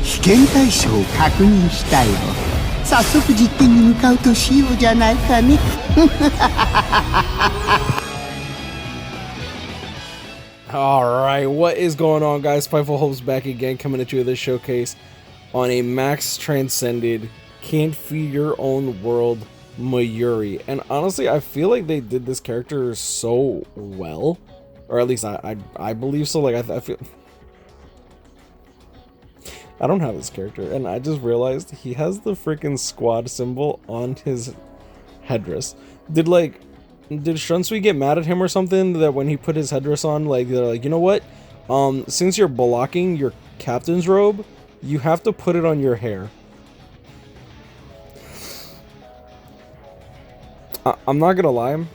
危険対象を確認したよ。早速実験に向かうとしようじゃないかね。Alright, what is going on, guys? SpitefulHopes back again, coming at you with this showcase on a max transcended, can't feed your own world Mayuri. And honestly, I feel like they did this character so well, or at least I believe so. Like I feel I don't have this character, and I just realized he has the freaking squad symbol on his headdress. Did Shunsui get mad at him or something that when he put his headdress on, like they're like, you know what? Since you're blocking your captain's robe, you have to put it on your hair. I'm not gonna lie.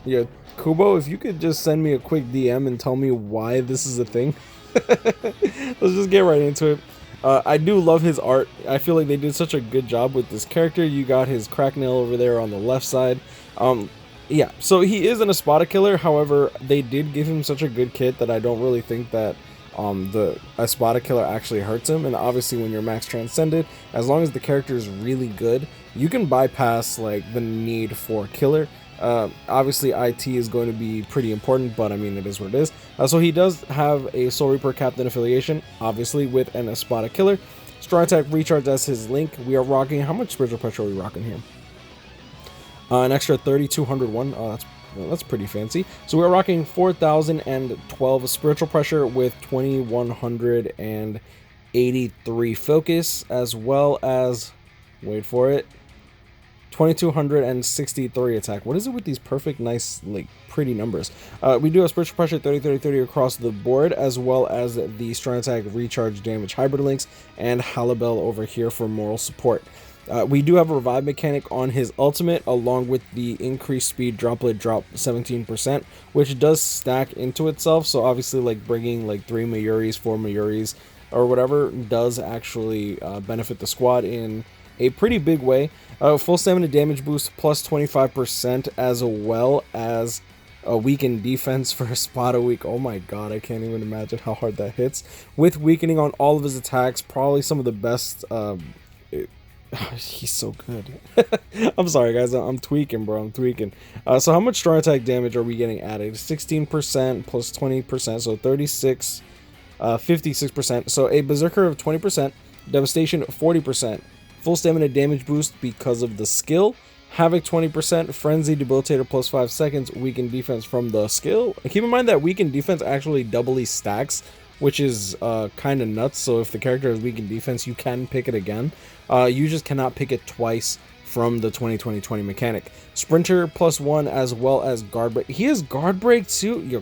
Yeah, Kubo, if you could just send me a quick DM and tell me why this is a thing. Let's just get right into it. I do love his art. I feel like they did such a good job with this character. You got his cracknail over there on the left side. Yeah, so he is an Espada killer. However, they did give him such a good kit that I don't really think that the Espada killer actually hurts him. And obviously when you're max transcended, as long as the character is really good, you can bypass like the need for killer. Obviously IT is going to be pretty important, but I mean, it is what it is. So he does have a Soul Reaper captain affiliation, obviously with an Espada killer. Strong attack recharge as his link. We are rocking, how much spiritual pressure are we rocking here? An extra 3201. Oh, that's pretty fancy. So we're rocking 4012 spiritual pressure with 2183 focus, as well as, wait for it, 2263 attack. What is it with these perfect, nice, like, pretty numbers? We do have spiritual pressure 30 across the board, as well as the strong attack recharge damage hybrid links and Halibel over here for moral support. We do have a revive mechanic on his ultimate, along with the increased speed droplet drop 17%, which does stack into itself. So obviously, like, bringing like 3 Mayuris, 4 Mayuris, or whatever does actually benefit the squad in a pretty big way. Full stamina damage boost plus 25%, as well as a weakened defense for Espada weak. Oh my god, I can't even imagine how hard that hits. With weakening on all of his attacks, probably some of the best. He's so good. I'm sorry, guys. I'm tweaking, bro. I'm tweaking. So how much strong attack damage are we getting added? 16% plus 20%, so 36, 56%. So a Berserker of 20%, Devastation 40%, full stamina damage boost because of the skill, Havoc 20%, Frenzy Debilitator plus 5 seconds, weakened defense from the skill. Keep in mind that weakened defense actually doubly stacks, which is kind of nuts. So if the character has weakened defense, you can pick it again. You just cannot pick it twice from the 20-20-20 mechanic. Sprinter plus 1, as well as guard break. He has guard break too. Yo,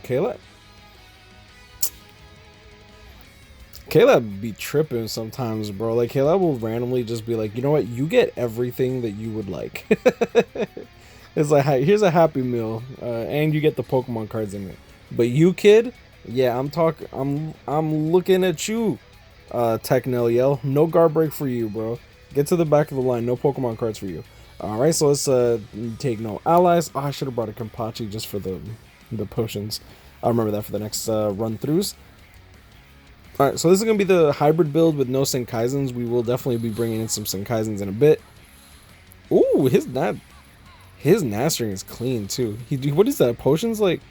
Caleb be tripping sometimes, bro. Like, Caleb will randomly just be like, you know what, you get everything that you would like. It's like, here's a Happy Meal, and you get the Pokemon cards in it. But you, kid, yeah, I'm looking at you, Technel Yell. No guard break for you, bro. Get to the back of the line. No Pokemon cards for you. Alright, so let's take no allies. Oh, I should have brought a Kenpachi just for the potions. I'll remember that for the next run-throughs. Alright, so this is going to be the hybrid build with no Senkaizens. We will definitely be bringing in some Senkaizens in a bit. Ooh, his Nastring is clean, too. What is that? Potions, like...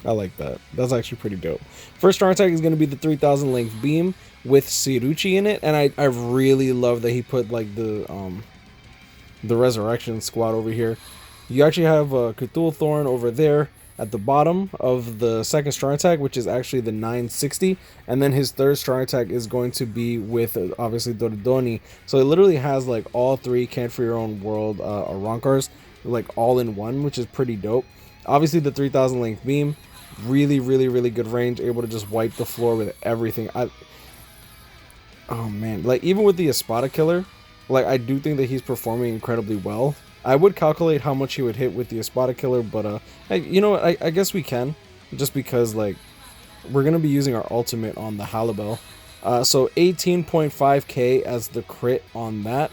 I like that. That's actually pretty dope. First strong attack is going to be the 3000 length beam with Siruchi in it, and I really love that he put like the resurrection squad over here. You actually have Cthulhu Thorn over there at the bottom of the second strong attack, which is actually the 960, and then his third strong attack is going to be with obviously Doridoni. So it literally has like all three Can't For Your Own World Arankars like all in one, which is pretty dope. Obviously the 3000 length beam, really good range, able to just wipe the floor with everything. Oh man, like even with the Espada killer, like I do think that he's performing incredibly well. I would calculate how much he would hit with the Espada killer, but you know what, I guess we can, just because like we're gonna be using our ultimate on the Halibel. So 18.5k as the crit on that.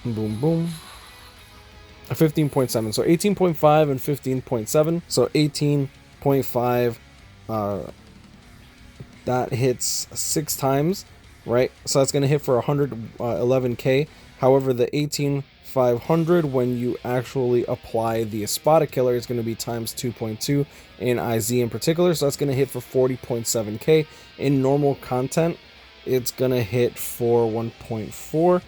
Boom boom. 15.7, so 18.5 and 15.7, so 18.5 that hits 6 times, right? So that's going to hit for 111k. However, the 18500, when you actually apply the Espada killer, it's going to be times 2.2 in IZ in particular. So that's going to hit for 40.7k. In normal content, it's going to hit for 1.4,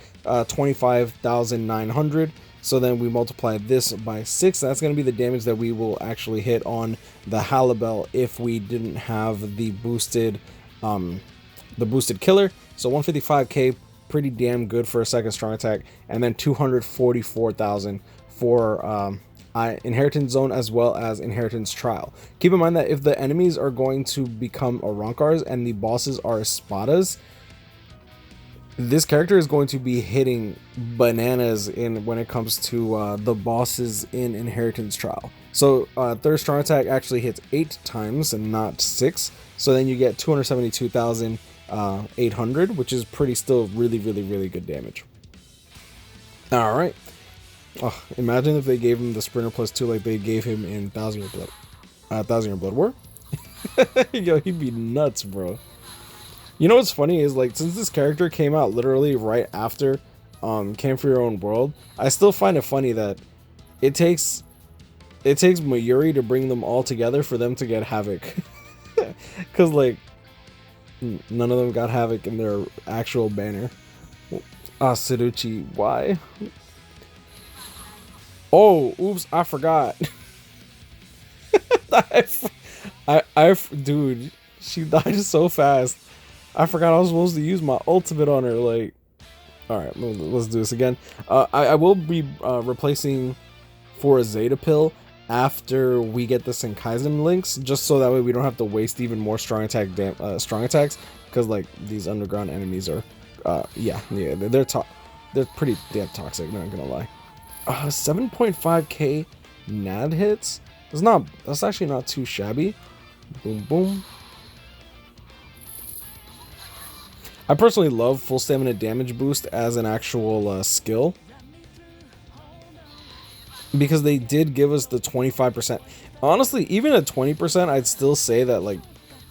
25,900. So then we multiply this by 6. That's going to be the damage that we will actually hit on the Halibel if we didn't have the boosted killer. So 155k, pretty damn good for a second strong attack, and then 244,000 for Inheritance Zone as well as Inheritance Trial. Keep in mind that if the enemies are going to become Arankars and the bosses are Espadas, this character is going to be hitting bananas when it comes to the bosses in Inheritance Trial. So third strong attack actually hits 8 times and not 6. So then you get 272,800, which is still really good damage. All right. Oh, imagine if they gave him the Sprinter +2 like they gave him in 1000 Year Blood War. Yo, he'd be nuts, bro. You know what's funny is, like, since this character came out literally right after Camp for Your Own World, I still find it funny that it takes Mayuri to bring them all together for them to get Havoc. Because, like, none of them got Havoc in their actual banner. Siruchi, why? Oh, oops, I forgot. Dude, she died so fast. I forgot I was supposed to use my ultimate on her. Like, all right, let's do this again. I will be replacing for a Zeta pill after we get the Senkaizen links, just so that way we don't have to waste even more strong attacks, because like these underground enemies are, yeah, they're pretty damn toxic. Not gonna lie. 7.5k NAD hits. That's actually not too shabby. Boom, boom. I personally love full stamina damage boost as an actual skill, because they did give us the 25%. Honestly, even at 20%, I'd still say that like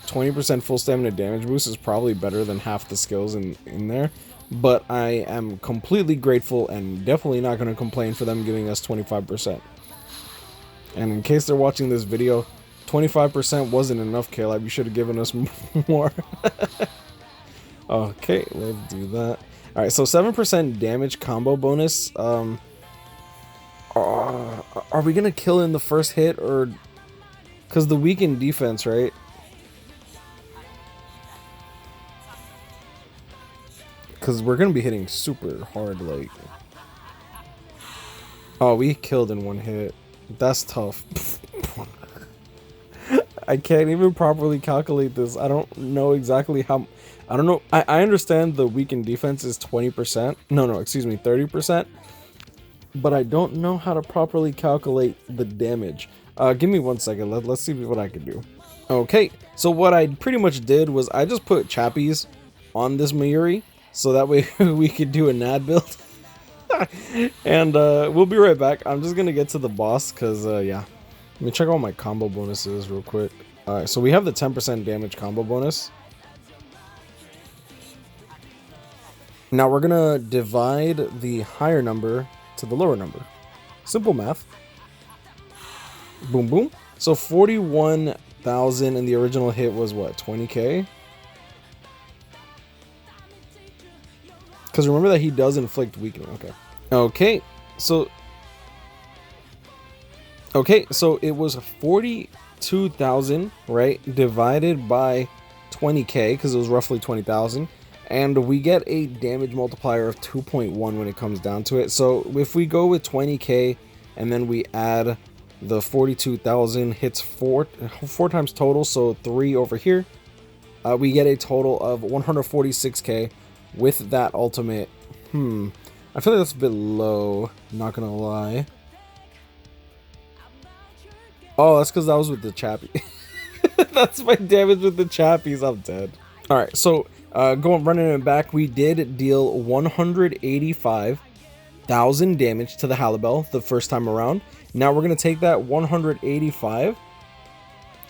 20% full stamina damage boost is probably better than half the skills in there. But I am completely grateful and definitely not going to complain for them giving us 25%. And in case they're watching this video, 25% wasn't enough, Caleb. You should have given us more. Okay, let's do that. Alright, so 7% damage combo bonus. Are we gonna kill in the first hit, or because the weakened defense, right? Because we're gonna be hitting super hard, like. Oh, we killed in one hit. That's tough. I can't even properly calculate this. I don't know exactly how. I don't know. I understand the weakened defense is 20%. No, excuse me, 30%. But I don't know how to properly calculate the damage. Give me 1 second. Let's see what I can do. Okay, so what I pretty much did was I just put chappies on this Mayuri, so that way we could do a NAD build. And we'll be right back. I'm just gonna get to the boss, because yeah. Let me check out my combo bonuses real quick. Alright, so we have the 10% damage combo bonus. Now we're gonna divide the higher number to the lower number. Simple math. Boom, boom. So 41,000, and the original hit was what, 20k? Because remember that he does inflict weakening. Okay, so it was 42,000, right, divided by 20k, because it was roughly 20,000. And we get a damage multiplier of 2.1 when it comes down to it. So if we go with 20k and then we add the 42,000, hits four times total, so 3 over here, we get a total of 146k with that ultimate. I feel like that's a bit low, not gonna lie. Oh, that's because that was with the chappie. That's my damage with the chappies. I'm dead. Alright, so running it back, we did deal 185,000 damage to the Halibel the first time around. Now we're going to take that 185.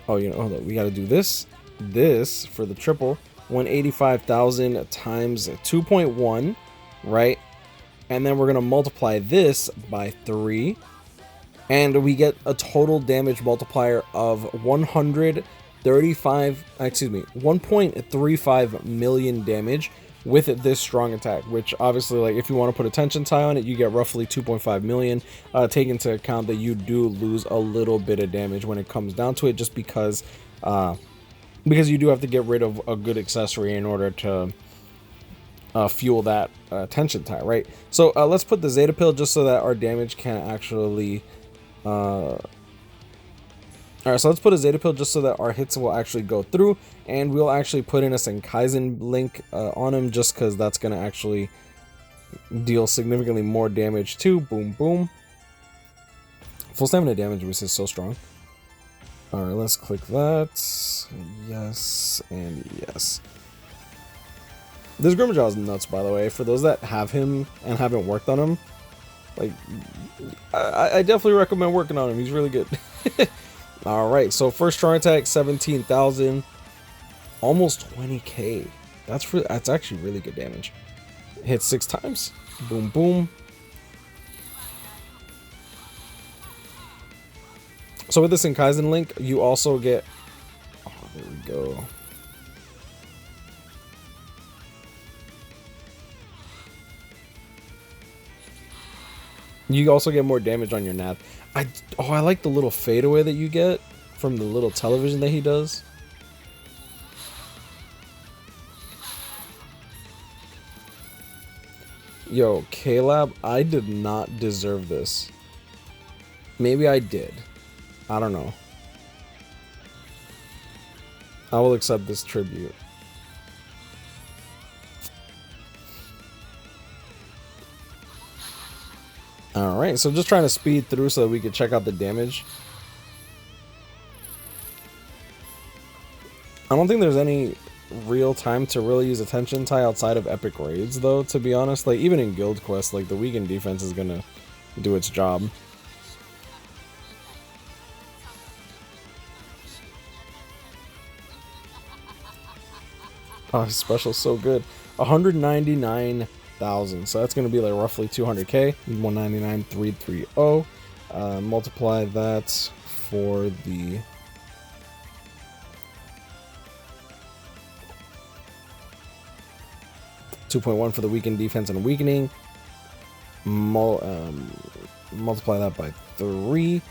Oh, you know, hold on, we got to do this. this for the triple, 185,000 times 2.1, right? And then we're going to multiply this by 3. And we get a total damage multiplier of 1.35 million damage with this strong attack, which obviously, like, if you want to put a tension tie on it, you get roughly 2.5 million. Take into account that you do lose a little bit of damage when it comes down to it, just because you do have to get rid of a good accessory in order to fuel that tension tie, right? So let's put the Zeta pill just so that our damage can actually alright, so let's put a Zeta pill just so that our hits will actually go through, and we'll actually put in a Senkaizen link on him, just because that's going to actually deal significantly more damage too. Boom, boom. Full stamina damage boost is so strong. Alright, let's click that. Yes, and yes. This Grimmjow is nuts, by the way. For those that have him and haven't worked on him, like, I definitely recommend working on him. He's really good. Alright, so first strong attack, 17,000. Almost 20k. That's actually really good damage. Hit 6 times. Boom, boom. So with this Senkaizen link, you also get... Oh, there we go. You also get more damage on your nap. I like the little fadeaway that you get from the little television that he does. Yo, K-Lab, I did not deserve this. Maybe I did. I don't know. I will accept this tribute. Alright, so just trying to speed through so that we can check out the damage. I don't think there's any real time to really use a tension tie outside of epic raids, though, to be honest. Like, even in guild quests, like, the weakened defense is gonna do its job. Oh, his special's so good. 199,000. So that's going to be like roughly 200k. 199,330. Multiply that for the... $2.1 for the weakened defense and weakening. Multiply that by 3.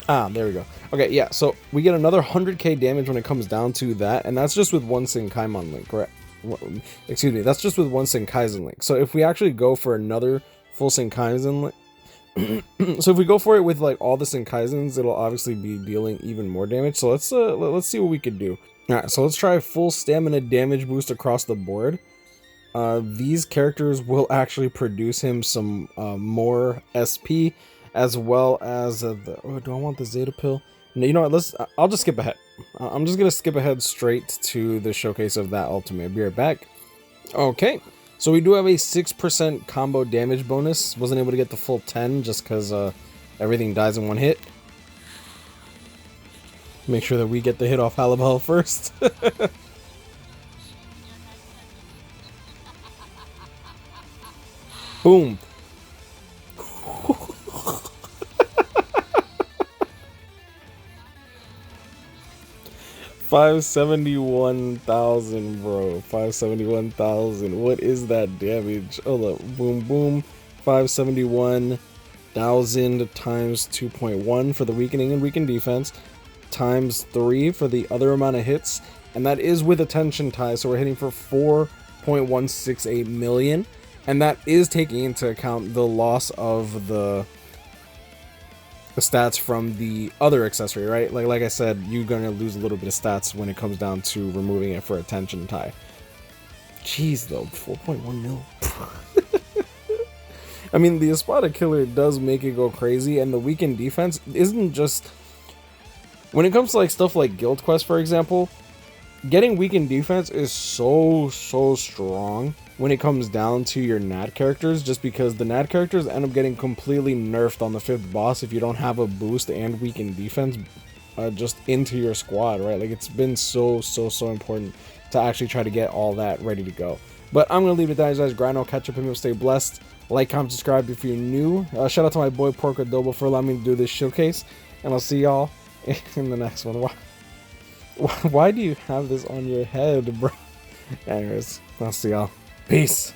Ah, there we go. Okay, yeah, so we get another 100k damage when it comes down to that, and that's just with one Senkaimon link, right? Excuse me, that's just with one Senkaizen link. So if we actually go for another full Senkaizen link, so if we go for it with like all the Senkaizens, it'll obviously be dealing even more damage. So let's see what we could do. All right, so let's try full stamina damage boost across the board. These characters will actually produce him some more SP, as well as do I want the Zeta pill? No, you know what? I'll just skip ahead. I'm just gonna skip ahead straight to the showcase of that ultimate. Be right back. Okay, so we do have a 6% combo damage bonus. Wasn't able to get the full 10 just because everything dies in one hit. Make sure that we get the hit off Halabel first. Boom. 571,000, bro. 571,000. What is that damage? Hold up. Boom, boom. 571,000 times 2.1 for the weakening and weakened defense, times 3 for the other amount of hits, and that is with a tension tie, so we're hitting for 4.168 million, and that is taking into account the loss of the stats from the other accessory, right? Like I said, you're gonna lose a little bit of stats when it comes down to removing it for a tension tie. Jeez, though, 4.1 mil. I mean, the Espada Killer does make it go crazy, and the weakened defense isn't just... When it comes to like stuff like Guild Quest, for example, getting weakened defense is so strong when it comes down to your NAD characters, just because the NAD characters end up getting completely nerfed on the 5th boss if you don't have a boost and weakened defense just into your squad, right? Like, it's been so important to actually try to get all that ready to go. But I'm gonna leave it there, guys. Grind, I'll catch up and stay blessed. Like, comment, subscribe if you're new. Shout out to my boy Pork Adobo for allowing me to do this showcase, and I'll see y'all in the next one. Why do you have this on your head, bro? Anyways, I'll see y'all. Peace.